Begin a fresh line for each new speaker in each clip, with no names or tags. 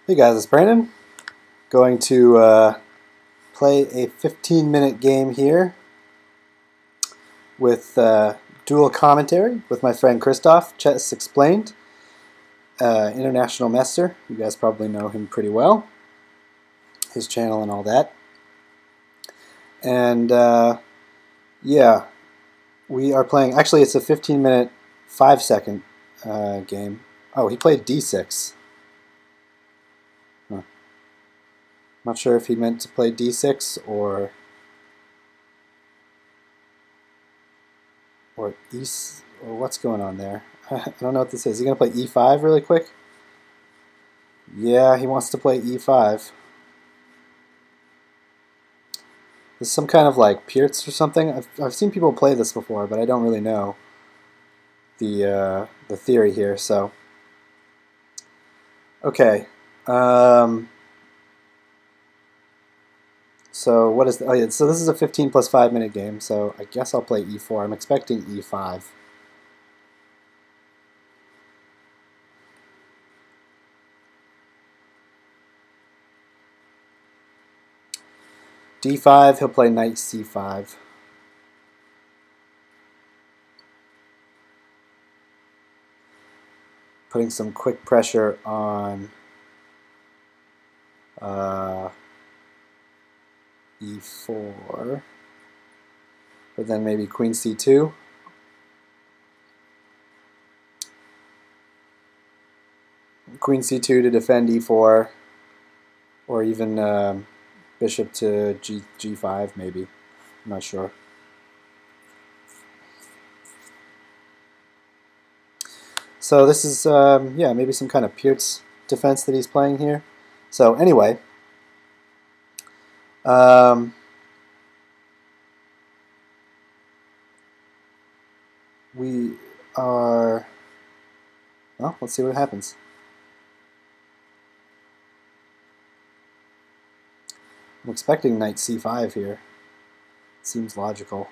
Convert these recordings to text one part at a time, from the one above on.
Hey guys, it's Brandon. Going to play a 15-minute game here with dual commentary with my friend Christoph, Chessexplained, international master. You guys probably know him pretty well, his channel and all that. And yeah, we are playing. Actually, it's a 15-minute, 5-second game. Oh, he played d6. Huh. Not sure if he meant to play d6 or e or what's going on there. I don't know what this is. Is he going to play e5 really quick? Yeah, he wants to play e5. This is some kind of like Pirtz or something. I've seen people play this before, but I don't really know the theory here. So okay. So what is oh yeah, so this is a 15 plus 5 minute game, so I guess I'll play e4. I'm expecting e5. d5, he'll play knight c5. Putting some quick pressure on e4, but then maybe queen c2. Queen c2 to defend e4, or even bishop to g5 maybe. I'm not sure. So this is, yeah, maybe some kind of Pirtz defense that he's playing here. So anyway, we are, well, let's see what happens. I'm expecting knight c5 here. Seems logical.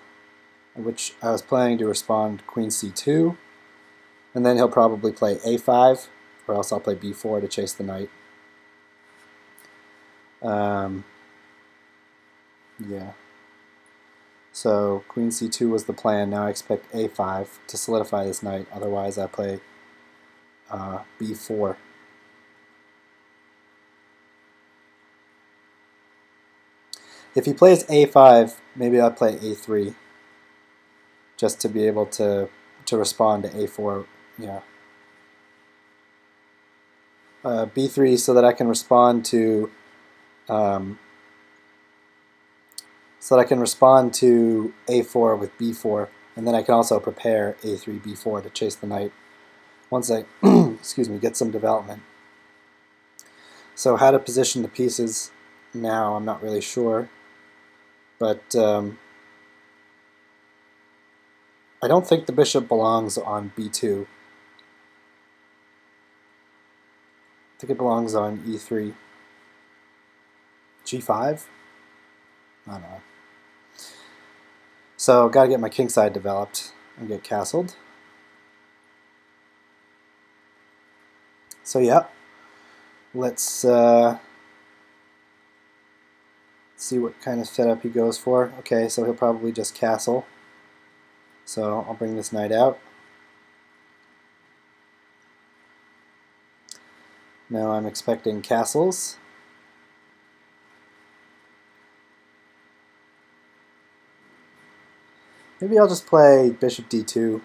Which I was planning to respond queen c2, and then he'll probably play a5, or else I'll play b4 to chase the knight. Yeah. So queen c2 was the plan. Now I expect a5 to solidify this knight. Otherwise I play b4. If he plays a5, maybe I'll play a3, just to be able to respond to a4. Yeah. b3 so that I can respond to a4 with b4, and then I can also prepare a3, b4 to chase the knight once I excuse me, get some development. So how to position the pieces now, I'm not really sure, but I don't think the bishop belongs on b2. I think it belongs on e3. g5? I don't know. So got to get my kingside developed and get castled. So yeah, let's see what kind of setup he goes for. Okay, so he'll probably just castle. So I'll bring this knight out. Now I'm expecting castles. Maybe I'll just play bishop d2.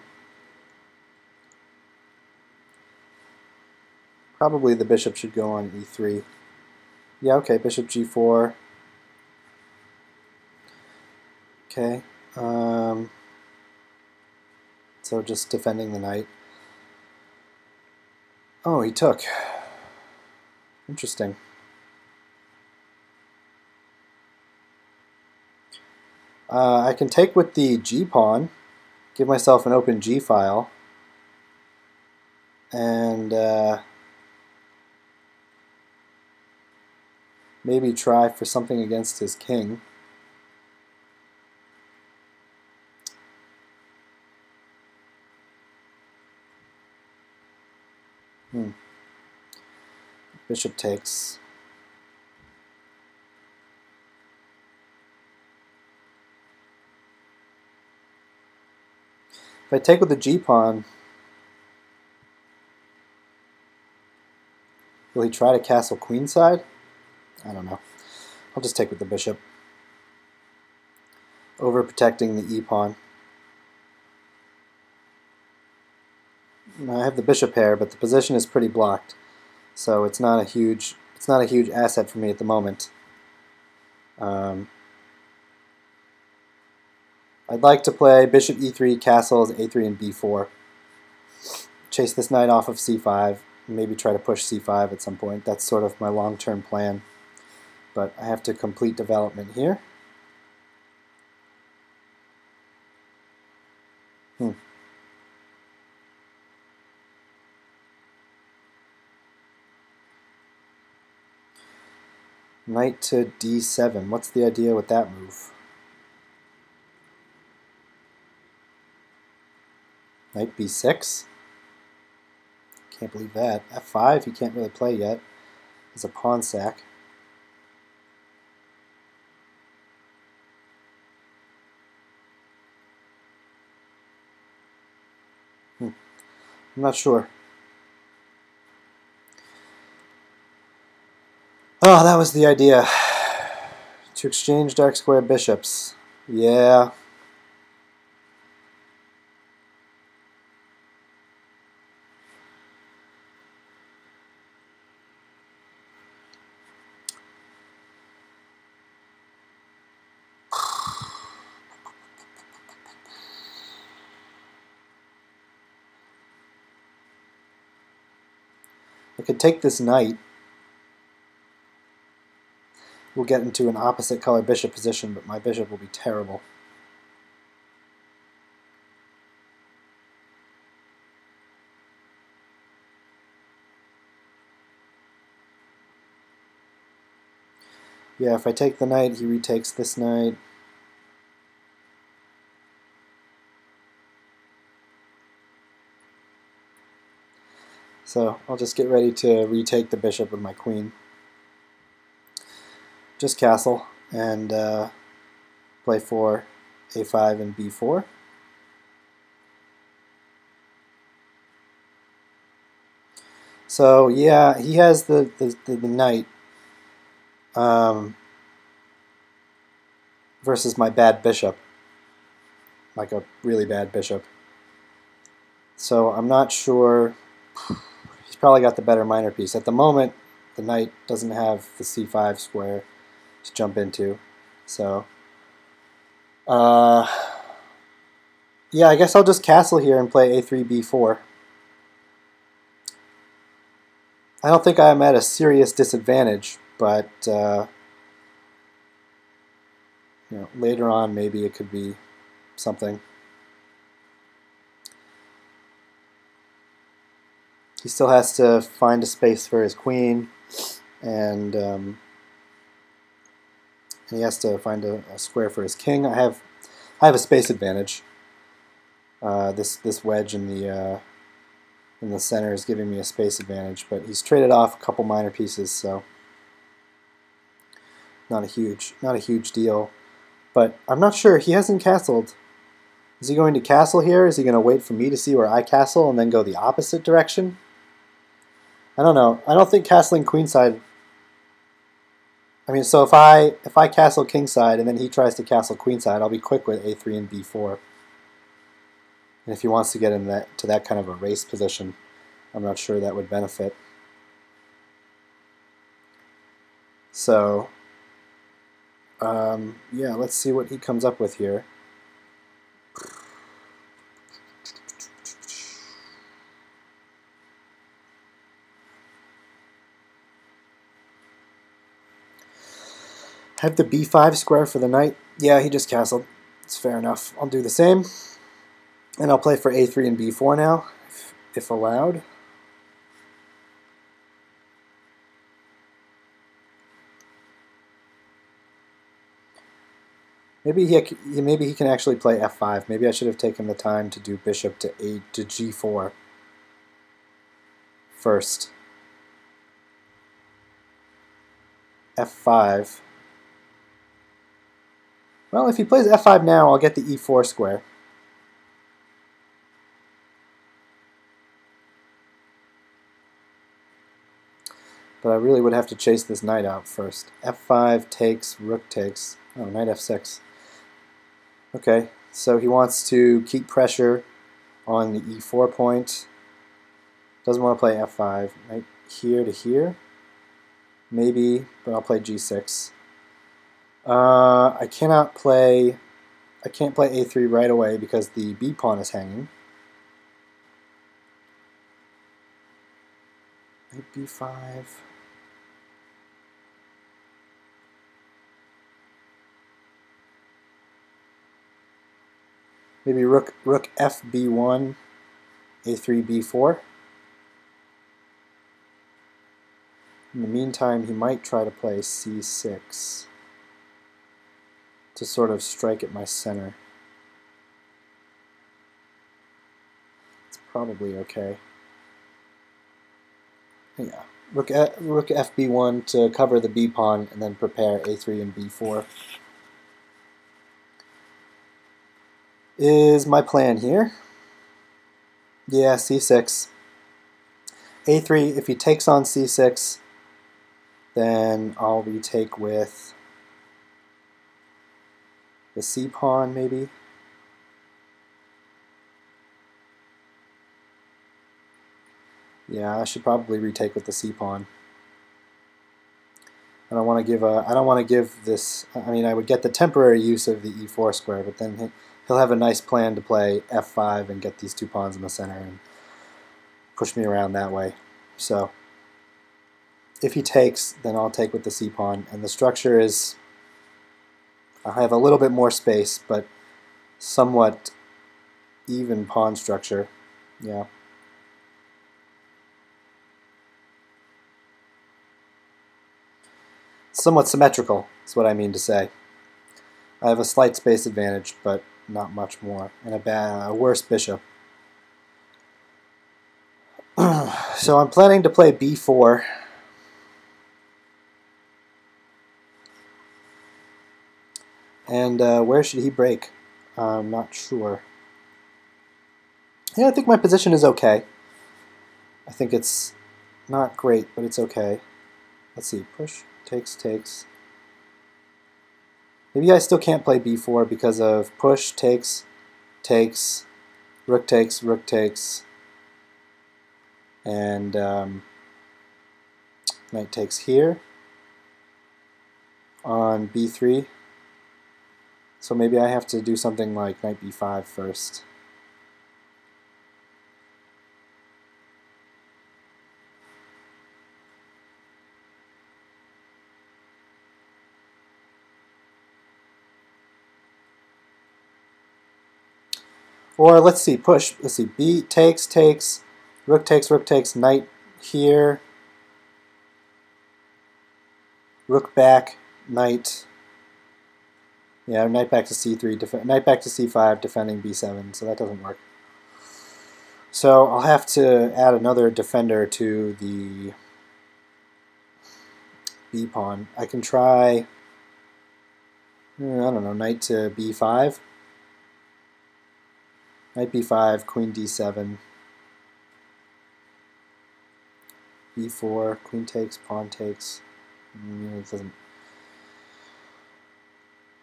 Probably the bishop should go on e3. Yeah, okay, bishop g4. Okay. So just defending the knight. Oh, he took. Interesting. I can take with the g-pawn, give myself an open g-file, and maybe try for something against his king. Bishop takes. If I take with the g-pawn, will he try to castle queenside? I don't know. I'll just take with the bishop. Overprotecting the e-pawn. I have the bishop pair, but the position is pretty blocked, so it's not a huge asset for me at the moment. I'd like to play bishop e3, castles, a3 and b4. Chase this knight off of c5, maybe try to push c5 at some point. That's sort of my long-term plan. But I have to complete development here. Knight to d7. What's the idea with that move? Knight b6? Can't believe that. f5 he can't really play yet. It's a pawn sack. I'm not sure. Oh, that was the idea. To exchange dark square bishops. Yeah. I could take this knight. We'll get into an opposite color bishop position, but my bishop will be terrible. Yeah, if I take the knight, he retakes this knight. So I'll just get ready to retake the bishop with my queen. Just castle and play for a5 and b4. So yeah, he has the knight versus my bad bishop, like a really bad bishop. So I'm not sure. He's probably got the better minor piece. At the moment, the knight doesn't have the c5 square to jump into. So yeah, I guess I'll just castle here and play a3, b4. I don't think I'm at a serious disadvantage, but you know, later on maybe it could be something. He still has to find a space for his queen, and he has to find a square for his king. I have a space advantage. This wedge in the center is giving me a space advantage, but he's traded off a couple minor pieces, so not a huge deal. But I'm not sure. He hasn't castled. Is he going to castle here? Is he going to wait for me to see where I castle and then go the opposite direction? I don't know. I don't think castling queenside. I mean, so if I castle kingside and then he tries to castle queenside, I'll be quick with a3 and b4. And if he wants to get in to that kind of a race position, I'm not sure that would benefit. So, yeah, let's see what he comes up with here. Have the b5 square for the knight. Yeah, he just castled. It's fair enough. I'll do the same. And I'll play for a3 and b4 now, if allowed. Maybe he can actually play f5. Maybe I should have taken the time to do bishop to g4 first. f5. Well, if he plays f5 now, I'll get the e4 square. But I really would have to chase this knight out first. f5 takes, rook takes. Oh, knight f6. Okay, so he wants to keep pressure on the e4 point. Doesn't want to play f5. Knight here to here. Maybe, but I'll play g6. I can't play a3 right away because the b pawn is hanging. Knight b5. Maybe rook fb1, a3 b4. In the meantime, he might try to play c6 to sort of strike at my center. It's probably okay. Yeah, rook fb1 to cover the b pawn and then prepare a3 and b4 is my plan here. Yeah, c6. a3, if he takes on c6, then I'll retake with the c pawn maybe. Yeah, I should probably retake with the c pawn. I don't want to give this. I mean, I would get the temporary use of the e4 square, but then he'll have a nice plan to play f5 and get these two pawns in the center and push me around that way. So if he takes, then I'll take with the c pawn, and the structure is I have a little bit more space, but somewhat even pawn structure. Yeah. Somewhat symmetrical is what I mean to say. I have a slight space advantage, but not much more, and a worse bishop. So I'm planning to play b4. And where should he break? I'm not sure. Yeah, I think my position is okay. I think it's not great, but it's okay. Let's see. Push, takes, takes. Maybe I still can't play b4 because of push, takes, takes, rook takes, and knight takes here on b3. So maybe I have to do something like knight b5 first. Or let's see, push. Let's see, b takes, takes, rook takes, knight here, rook back, knight. Yeah, knight back to c3, knight back to c5, defending b7. So that doesn't work. So I'll have to add another defender to the b pawn. I can try, I don't know, knight to b5. Knight b5, queen d7, b4, queen takes, pawn takes. It doesn't.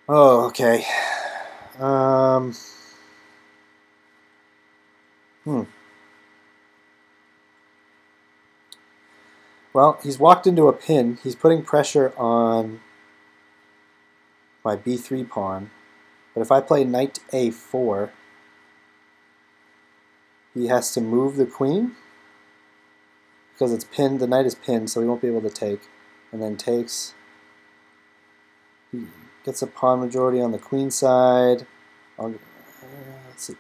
Oh, okay. Well, he's walked into a pin. He's putting pressure on my b3 pawn. But if I play knight a4, he has to move the queen because it's pinned. The knight is pinned, so he won't be able to take. And then takes. He gets a pawn majority on the queen side. Let's see.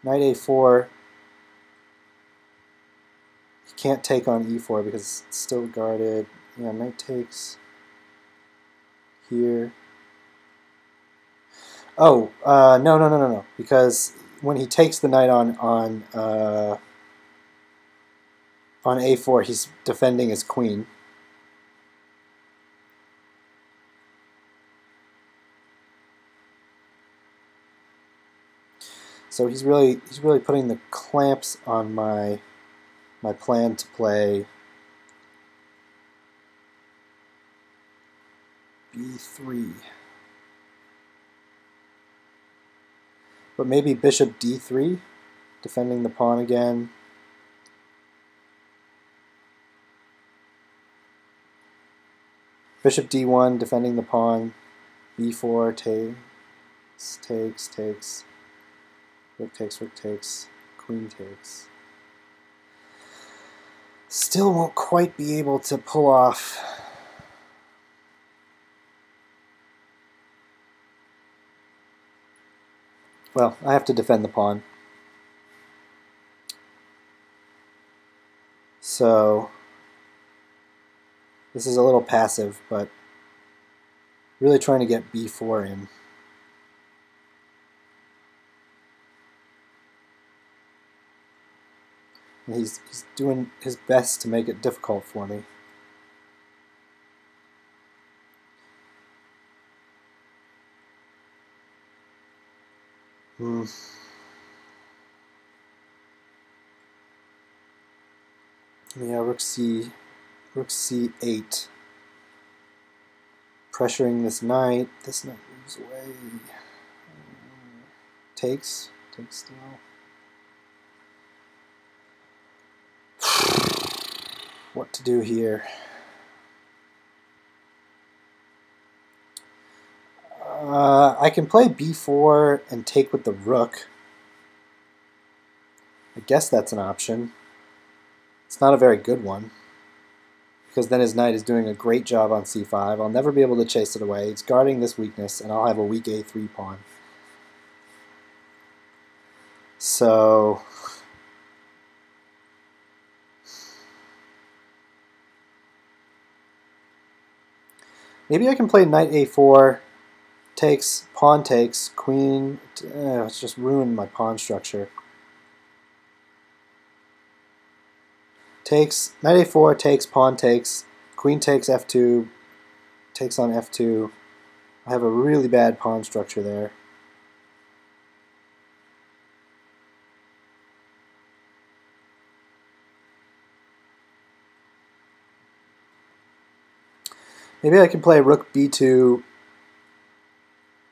Knight a4. He can't take on e4 because it's still guarded. Yeah, knight takes here. Oh, no. Because when he takes the knight on on a4, he's defending his queen. So he's really putting the clamps on my plan to play b3. But maybe bishop d3, defending the pawn again. Bishop d1, defending the pawn. b4 takes. Rook takes. Queen takes. Still won't quite be able to pull off. Well, I have to defend the pawn. So this is a little passive, but really trying to get b4 in. And he's doing his best to make it difficult for me. Yeah, rook c8. Pressuring this knight. This knight moves away. Takes still. What to do here? I can play b4 and take with the rook. I guess that's an option. It's not a very good one, because then his knight is doing a great job on c5. I'll never be able to chase it away. It's guarding this weakness, and I'll have a weak a3 pawn. So maybe I can play knight a4, pawn takes, queen. It's just ruined my pawn structure. Takes, knight a4, takes, pawn takes, queen takes f2, takes on f2. I have a really bad pawn structure there. Maybe I can play rook b2,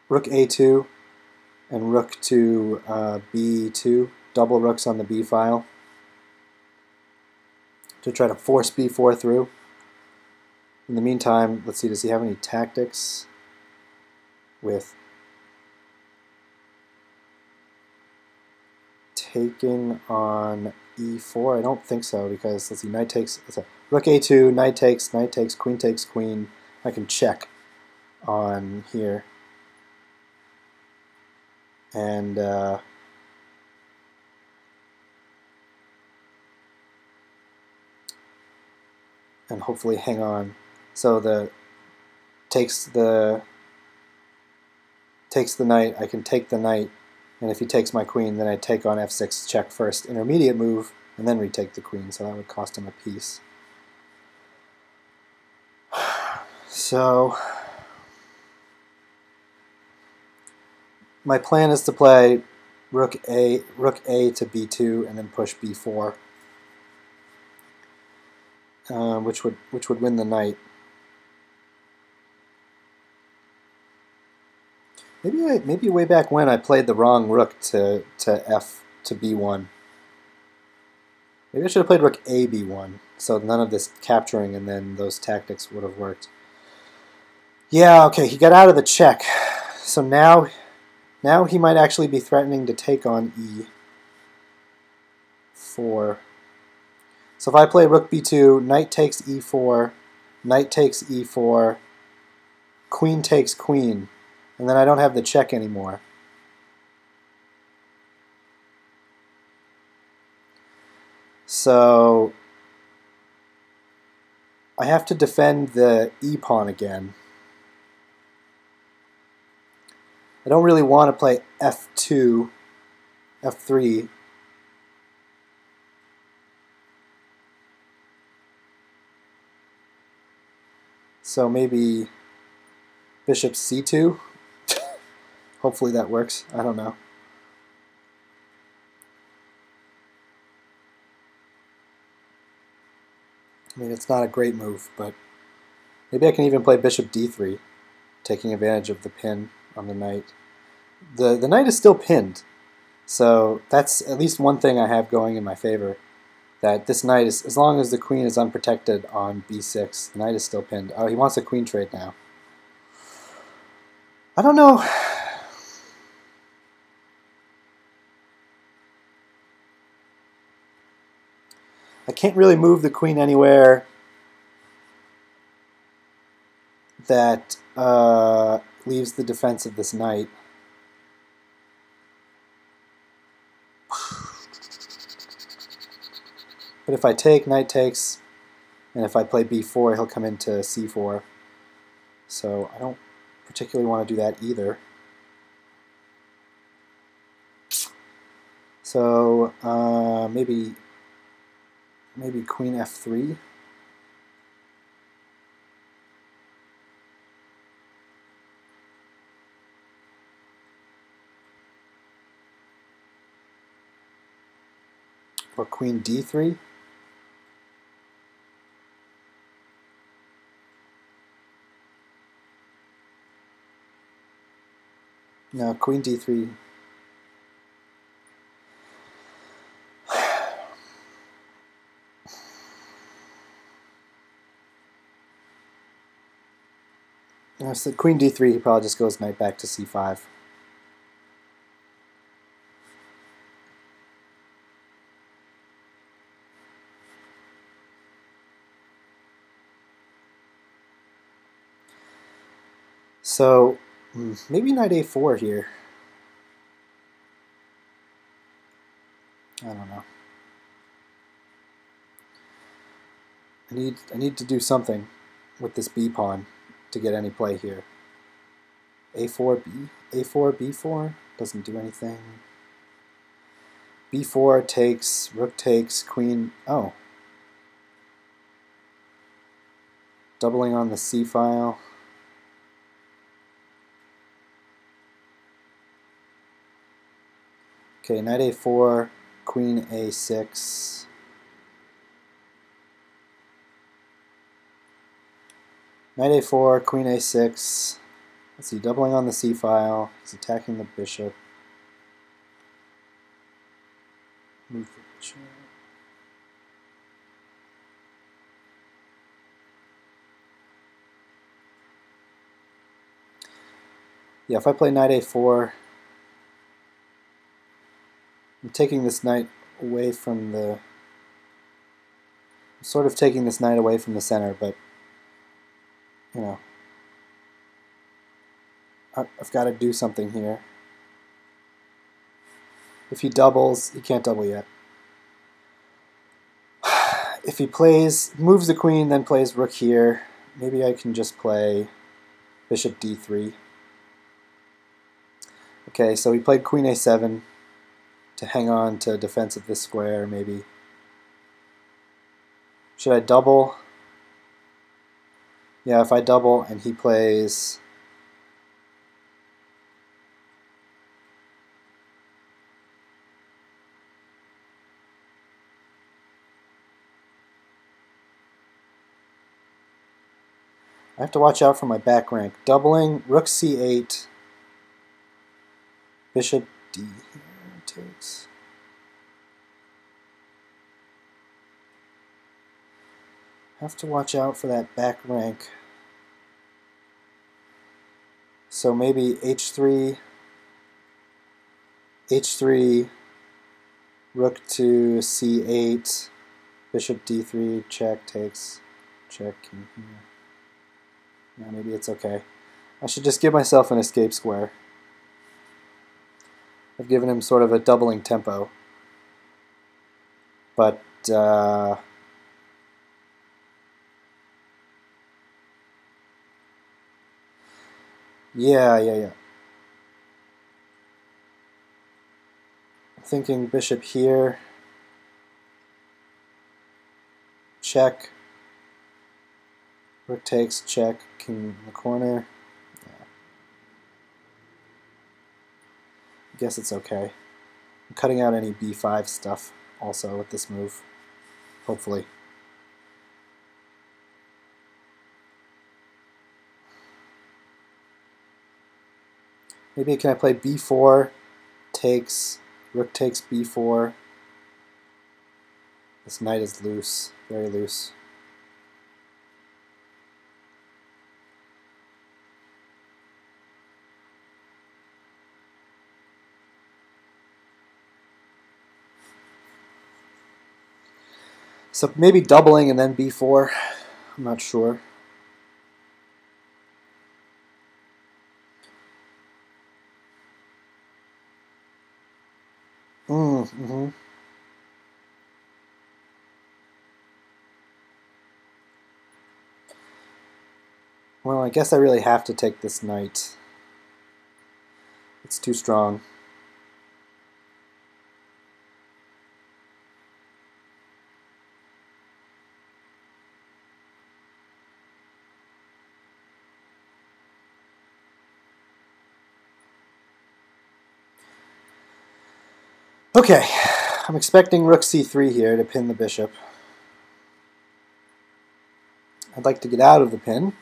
rook a2, and rook to b2, double rooks on the b file, to try to force b4 through. In the meantime, let's see, does he have any tactics with taking on e4? I don't think so, because let's see, knight takes, rook a2, knight takes, queen takes, queen. I can check on here. And hopefully hang on. So the takes the knight, I can take the knight, and if he takes my queen, then I take on f6, check first, intermediate move, and then retake the queen, so that would cost him a piece. So my plan is to play rook a to b2 and then push b4, which would win the knight. Maybe way back when I played the wrong rook to b1. Maybe I should have played rook a b1, so none of this capturing and then those tactics would have worked. Yeah, okay, he got out of the check. So now he might actually be threatening to take on e4. So if I play rook b2, knight takes e4, knight takes e4, queen takes queen, and then I don't have the check anymore. So I have to defend the e-pawn again. I don't really want to play f2, f3. So maybe bishop c2. Hopefully that works. I don't know. I mean, it's not a great move, but maybe I can even play bishop d3, taking advantage of the pin on the knight. The knight is still pinned, so that's at least one thing I have going in my favor. That this knight is, as long as the queen is unprotected on b6, the knight is still pinned. Oh, he wants a queen trade now. I don't know. I can't really move the queen anywhere that leaves the defense of this knight. But if I take, knight takes, and if I play b4, he'll come into c4. So I don't particularly want to do that either. So maybe queen f3. Or queen d3. No, queen d3. No, so queen d3, he probably just goes knight back to c5. So maybe knight a4 here. I don't know. I need to do something with this b pawn to get any play here. a4, b4 doesn't do anything. b4 takes, rook takes, queen. Oh, doubling on the c file. Okay, knight a4, queen a6. Knight a4, queen a6. Let's see, doubling on the c file. He's attacking the bishop. Move the bishop. Yeah, if I play knight a4, I'm taking this knight away from the... I'm sort of taking this knight away from the center, but, you know, I've got to do something here. If he doubles, he can't double yet. If he moves the queen, then plays rook here, maybe I can just play bishop d3. Okay, so he played queen a7 to hang on to defense of this square, maybe. Should I double? Yeah, if I double and he plays... I have to watch out for my back rank. Doubling, rook c8, bishop d here takes. Have to watch out for that back rank. So maybe h3, rook to c8, bishop d3, check, takes, check in here. Yeah, maybe it's okay. I should just give myself an escape square. I've given him sort of a doubling tempo. But, yeah. I'm thinking bishop here. Check. Rook takes, check, king in the corner. Yeah. I guess it's okay. I'm cutting out any b5 stuff also with this move, hopefully. Maybe can I play b4, takes, rook takes b4. This knight is loose, very loose. So maybe doubling and then b4. I'm not sure. Mm-hmm. Well, I guess I really have to take this knight. It's too strong. Okay, I'm expecting rook c3 here to pin the bishop. I'd like to get out of the pin,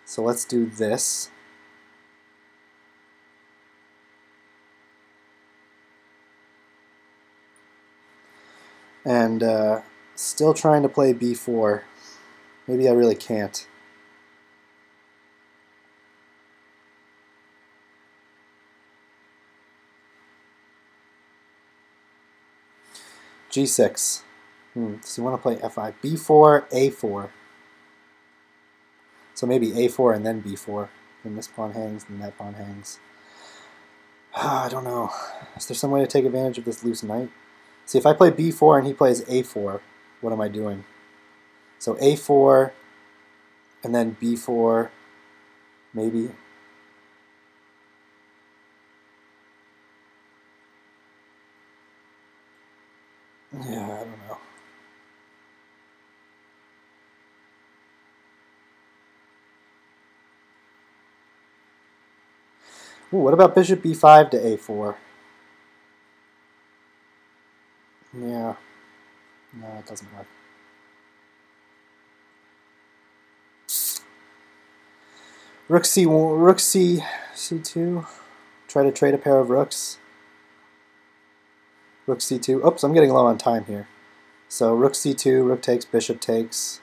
so let's do this. And still trying to play b4. Maybe I really can't. g6. So you want to play f5. b4, a4. So maybe a4 and then b4. And this pawn hangs and that pawn hangs. I don't know. Is there some way to take advantage of this loose knight? See, if I play b4 and he plays a4, what am I doing? So a4 and then b4, maybe. Yeah, I don't know. Ooh, what about bishop b5 to a4? Yeah. No, it doesn't work. Rook c1, rook c2. Try to trade a pair of rooks. Rook c2. Oops, I'm getting low on time here. So rook c2, rook takes, bishop takes.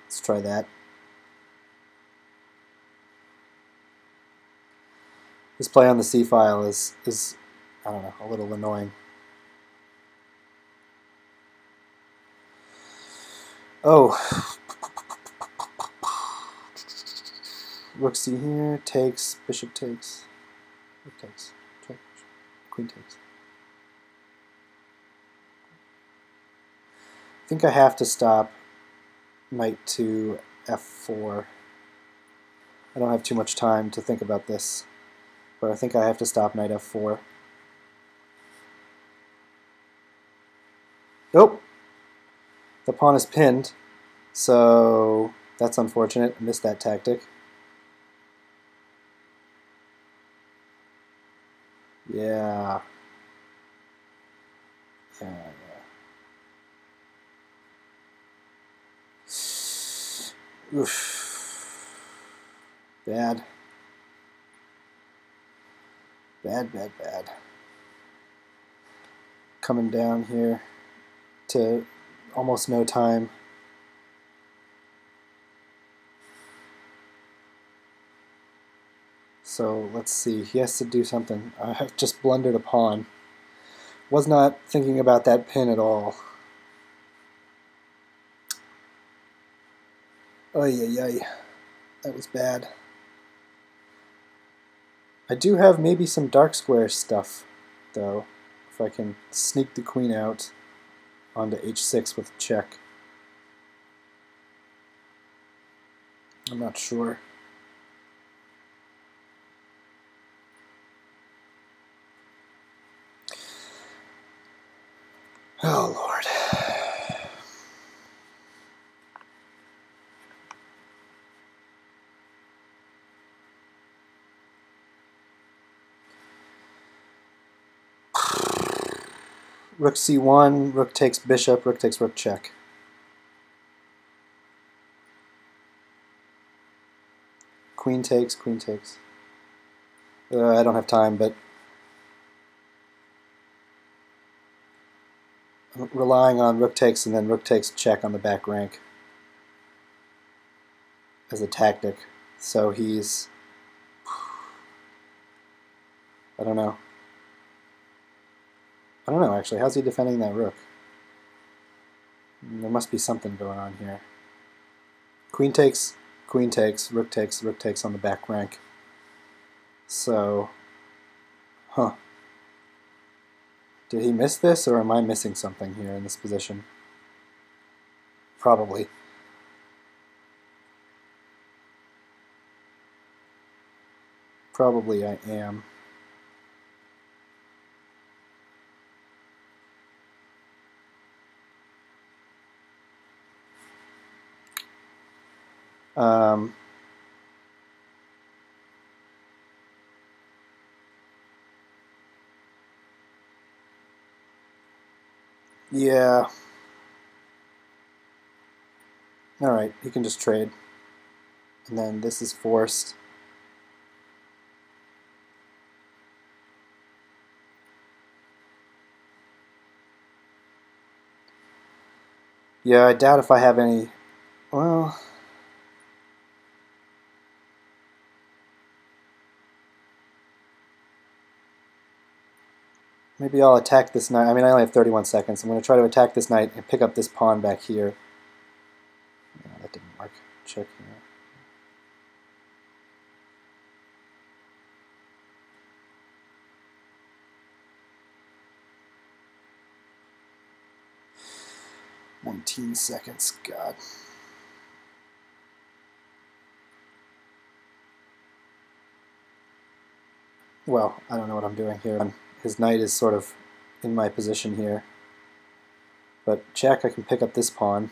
Let's try that. This play on the c file is I don't know, a little annoying. Oh. Rook c here, takes, bishop takes, rook takes, check, queen takes. I think I have to stop knight to f4. I don't have too much time to think about this, but I think I have to stop knight f4. Nope. The pawn is pinned, so that's unfortunate. I missed that tactic. Yeah. Yeah. Oof. Bad. Bad, bad, bad. Coming down here to almost no time. So let's see, he has to do something. I have just blundered a pawn. Was not thinking about that pin at all. Ay, ay, ay. That was bad. I do have maybe some dark square stuff, though, if I can sneak the queen out onto h6 with check. I'm not sure. Oh, Lord. Rook c1, rook takes bishop, rook takes rook check. Queen takes, queen takes. I don't have time, but I'm relying on rook takes and then rook takes check on the back rank as a tactic. So he's... I don't know. I don't know, actually. How's he defending that rook? There must be something going on here. Queen takes, rook takes on the back rank. So, did he miss this, or am I missing something here in this position? Probably. Probably I am. Yeah. Alright, he can just trade. And then this is forced. Yeah, I doubt if I have any... Well... Maybe I'll attack this knight. I mean, I only have 31 seconds. I'm going to try to attack this knight and pick up this pawn back here. No, that didn't work. Check here. "19 seconds, God." Well, I don't know what I'm doing here. His knight is sort of in my position here. But check, I can pick up this pawn.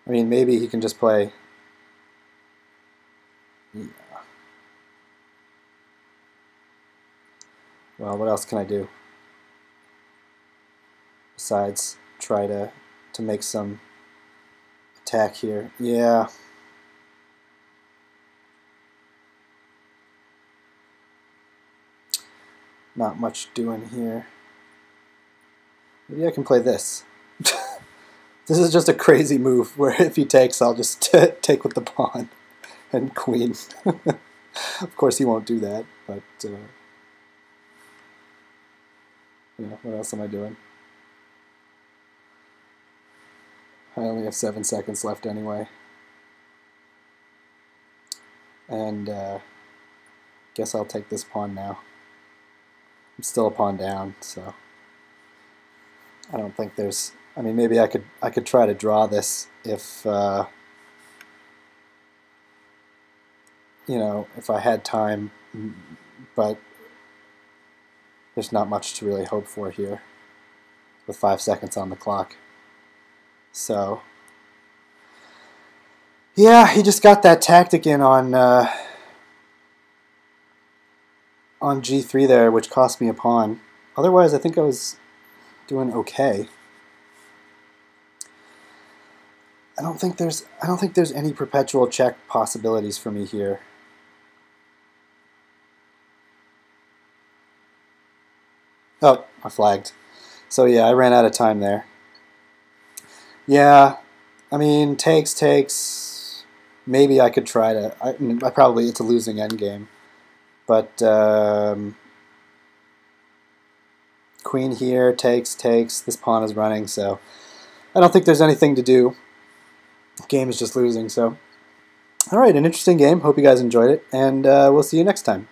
I mean, maybe he can just play... Yeah. Well, what else can I do? Besides try to make some attack here. Yeah. Not much doing here. Maybe I can play this. This is just a crazy move where if he takes, I'll just take with the pawn and queen. Of course, he won't do that, but yeah, what else am I doing? I only have 7 seconds left anyway. And guess I'll take this pawn now. I'm still a pawn down, so I don't think there's... I mean, maybe I could try to draw this if you know, if I had time, but there's not much to really hope for here with 5 seconds on the clock. So yeah, he just got that tactic in on g3 there, which cost me a pawn. Otherwise, I think I was doing okay. I don't think there's any perpetual check possibilities for me here. Oh, I flagged. So yeah, I ran out of time there. Yeah, I mean, takes. Maybe I could try to... I mean, probably it's a losing endgame. But queen here, takes. This pawn is running, so I don't think there's anything to do. Game is just losing, so... Alright, an interesting game. Hope you guys enjoyed it, and we'll see you next time.